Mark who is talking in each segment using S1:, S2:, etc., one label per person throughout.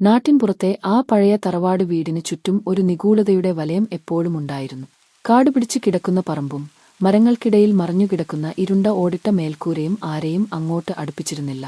S1: നാട്ടിൻപുറത്തെ ആ പഴയ തറവാട് വീടിന് ചുറ്റും ഒരു നിഗൂഢതയുടെ വലയം എപ്പോഴും ഉണ്ടായിരുന്നു. കാടുപിടിച്ച് കിടക്കുന്ന പറമ്പും മരങ്ങൾക്കിടയിൽ മറഞ്ഞുകിടക്കുന്ന ഇരുണ്ട ഓടിട്ട മേൽക്കൂരയും ആരെയും അങ്ങോട്ട് അടുപ്പിച്ചിരുന്നില്ല.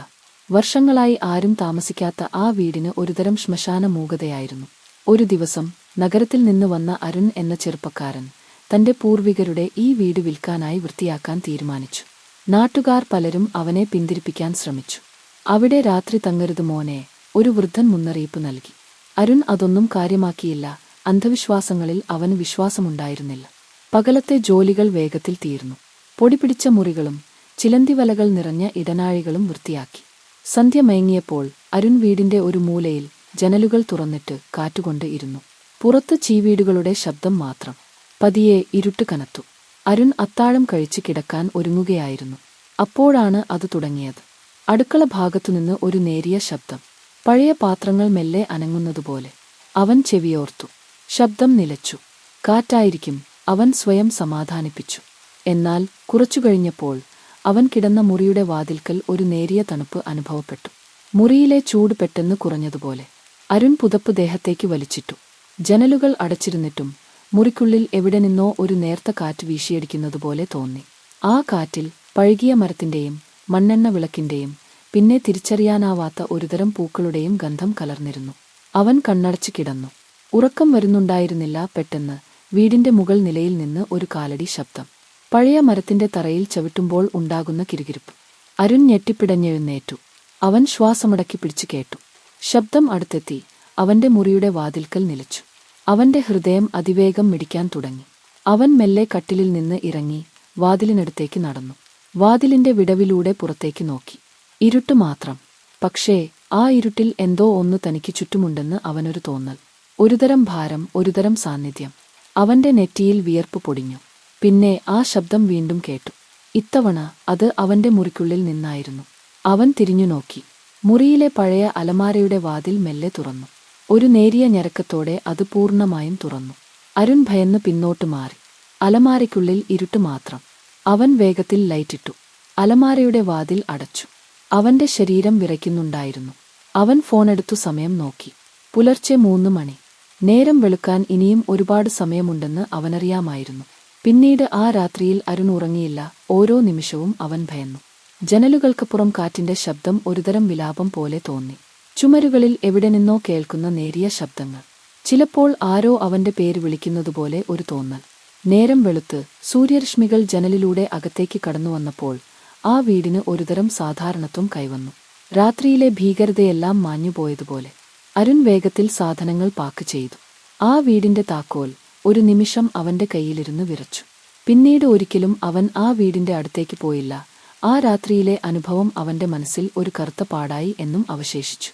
S1: വർഷങ്ങളായി ആരും താമസിക്കാത്ത ആ വീടിന് ഒരുതരം ശ്മശാന മൂകതയായിരുന്നു. ഒരു ദിവസം നഗരത്തിൽ നിന്ന് വന്ന അരുൺ എന്ന ചെറുപ്പക്കാരൻ തന്റെ പൂർവികരുടെ ഈ വീട് വിൽക്കാനായി വൃത്തിയാക്കാൻ തീരുമാനിച്ചു. നാട്ടുകാർ പലരും അവനെ പിന്തിരിപ്പിക്കാൻ ശ്രമിച്ചു. അവിടെ രാത്രി തങ്ങരുത് മോനെ, ഒരു വൃദ്ധൻ മുന്നറിയിപ്പ് നൽകി. അരുൺ അതൊന്നും കാര്യമാക്കിയില്ല. അന്ധവിശ്വാസങ്ങളിൽ അവന് വിശ്വാസമുണ്ടായിരുന്നില്ല. പകലത്തെ ജോലികൾ വേഗത്തിൽ തീർന്നു. പൊടിപിടിച്ച മുറികളും ചിലന്തിവലകൾ നിറഞ്ഞ ഇടനാഴികളും വൃത്തിയാക്കി. സന്ധ്യ മയങ്ങിയപ്പോൾ അരുൺ വീടിന്റെ ഒരു മൂലയിൽ ജനലുകൾ തുറന്നിട്ട് കാറ്റുകൊണ്ട് ഇരുന്നു. പുറത്ത് ചീവീടുകളുടെ ശബ്ദം മാത്രം. പതിയെ ഇരുട്ട് കനത്തു. അരുൺ അത്താഴം കഴിച്ച് കിടക്കാൻ ഒരുങ്ങുകയായിരുന്നു. അപ്പോഴാണ് അത് തുടങ്ങിയത്. അടുക്കള ഭാഗത്തുനിന്ന് ഒരു നേരിയ ശബ്ദം. പഴയ പാത്രങ്ങൾ മെല്ലെ അനങ്ങുന്നതുപോലെ. അവൻ ചെവിയോർത്തു. ശബ്ദം നിലച്ചു. കാറ്റായിരിക്കും, അവൻ സ്വയം സമാധാനിപ്പിച്ചു. എന്നാൽ കുറച്ചു കഴിഞ്ഞപ്പോൾ അവൻ കിടന്ന മുറിയുടെ വാതിൽക്കൽ ഒരു നേരിയ തണുപ്പ് അനുഭവപ്പെട്ടു. മുറിയിലെ ചൂട് പെട്ടെന്ന് കുറഞ്ഞതുപോലെ. അരുൺ പുതപ്പ് ദേഹത്തേക്ക് വലിച്ചിട്ടു. ജനലുകൾ അടച്ചിരുന്നിട്ടും മുറിക്കുള്ളിൽ എവിടെ നിന്നോ ഒരു നേർത്ത കാറ്റ് വീശിയടിക്കുന്നതുപോലെ തോന്നി. ആ കാറ്റിൽ പഴകിയ മരത്തിന്റെയും മണ്ണെണ്ണ വിളക്കിന്റെയും പിന്നെ തിരിച്ചറിയാനാവാത്ത ഒരുതരം പൂക്കളുടെയും ഗന്ധം കലർന്നിരുന്നു. അവൻ കണ്ണടച്ച് കിടന്നു. ഉറക്കം വരുന്നുണ്ടായിരുന്നില്ല. പെട്ടെന്ന് വീടിന്റെ മുകൾ നിലയിൽ നിന്ന് ഒരു കാലടി ശബ്ദം. പഴയ മരത്തിന്റെ തറയിൽ ചവിട്ടുമ്പോൾ ഉണ്ടാകുന്ന കിരുകിരുപ്പ്. അരുൺ ഞെട്ടിപ്പിടഞ്ഞെഴുന്നേറ്റു. അവൻ ശ്വാസമടക്കി പിടിച്ചു കേട്ടു. ശബ്ദം അടുത്തെത്തി. അവന്റെ മുറിയുടെ വാതിൽക്കൽ നിലച്ചു. അവന്റെ ഹൃദയം അതിവേഗം മിടിക്കാൻ തുടങ്ങി. അവൻ മെല്ലെ കട്ടിലിൽ നിന്ന് ഇറങ്ങി വാതിലിനടുത്തേക്ക് നടന്നു. വാതിലിന്റെ വിടവിലൂടെ പുറത്തേക്ക് നോക്കി. ഇരുട്ട് മാത്രം. പക്ഷേ ആ ഇരുട്ടിൽ എന്തോ ഒന്ന് തനിക്ക് ചുറ്റുമുണ്ടെന്ന് അവനൊരു തോന്നൽ. ഒരുതരം ഭാരം, ഒരുതരം സാന്നിധ്യം. അവന്റെ നെറ്റിയിൽ വിയർപ്പ് പൊടിഞ്ഞു. പിന്നെ ആ ശബ്ദം വീണ്ടും കേട്ടു. ഇത്തവണ അത് അവന്റെ മുറിക്കുള്ളിൽ നിന്നായിരുന്നു. അവൻ തിരിഞ്ഞു നോക്കി. മുറിയിലെ പഴയ അലമാരയുടെ വാതിൽ മെല്ലെ തുറന്നു. ഒരു നേരിയ ഞരക്കത്തോടെ അത് പൂർണ്ണമായും തുറന്നു. അരുൺ ഭയന്ന് പിന്നോട്ട് മാറി. അലമാരയ്ക്കുള്ളിൽ ഇരുട്ട് മാത്രം. അവൻ വേഗത്തിൽ ലൈറ്റിട്ടു. അലമാരയുടെ വാതിൽ അടച്ചു. അവന്റെ ശരീരം വിറയ്ക്കുന്നുണ്ടായിരുന്നു. അവൻ ഫോണെടുത്തു സമയം നോക്കി. പുലർച്ചെ 3 മണി. നേരം വെളുക്കാൻ ഇനിയും ഒരുപാട് സമയമുണ്ടെന്ന് അവനറിയാമായിരുന്നു. പിന്നീട് ആ രാത്രിയിൽ അരുൺ ഉറങ്ങിയില്ല. ഓരോ നിമിഷവും അവൻ ഭയന്നു. ജനലുകൾക്കപ്പുറം കാറ്റിന്റെ ശബ്ദം ഒരുതരം വിലാപം പോലെ തോന്നി. ചുമരുകളിൽ എവിടെ നിന്നോ കേൾക്കുന്ന നേരിയ ശബ്ദങ്ങൾ. ചിലപ്പോൾ ആരോ അവന്റെ പേര് വിളിക്കുന്നതുപോലെ ഒരു തോന്നൽ. നേരം വെളുത്ത് സൂര്യരശ്മികൾ ജനലിലൂടെ അകത്തേക്ക് കടന്നുവന്നപ്പോൾ ആ വീടിന് ഒരുതരം സാധാരണത്വം കൈവന്നു. രാത്രിയിലെ ഭീകരതയെല്ലാം മാഞ്ഞുപോയതുപോലെ. അരുൺ വേഗത്തിൽ സാധനങ്ങൾ പാക്ക് ചെയ്തു. ആ വീടിന്റെ താക്കോൽ ഒരു നിമിഷം അവന്റെ കയ്യിലിരുന്ന് വിറച്ചു. പിന്നീട് ഒരിക്കലും അവൻ ആ വീടിന്റെ അടുത്തേക്ക് പോയില്ല. ആ രാത്രിയിലെ അനുഭവം അവന്റെ മനസ്സിൽ ഒരു കറുത്ത പാടായി എന്നും അവശേഷിച്ചു.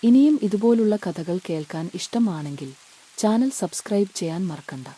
S1: ഇനിയും ഇതുപോലുള്ള കഥകൾ കേൾക്കാൻ ഇഷ്ടമാണെങ്കിൽ ചാനൽ സബ്സ്ക്രൈബ് ചെയ്യാൻ മറക്കണ്ട.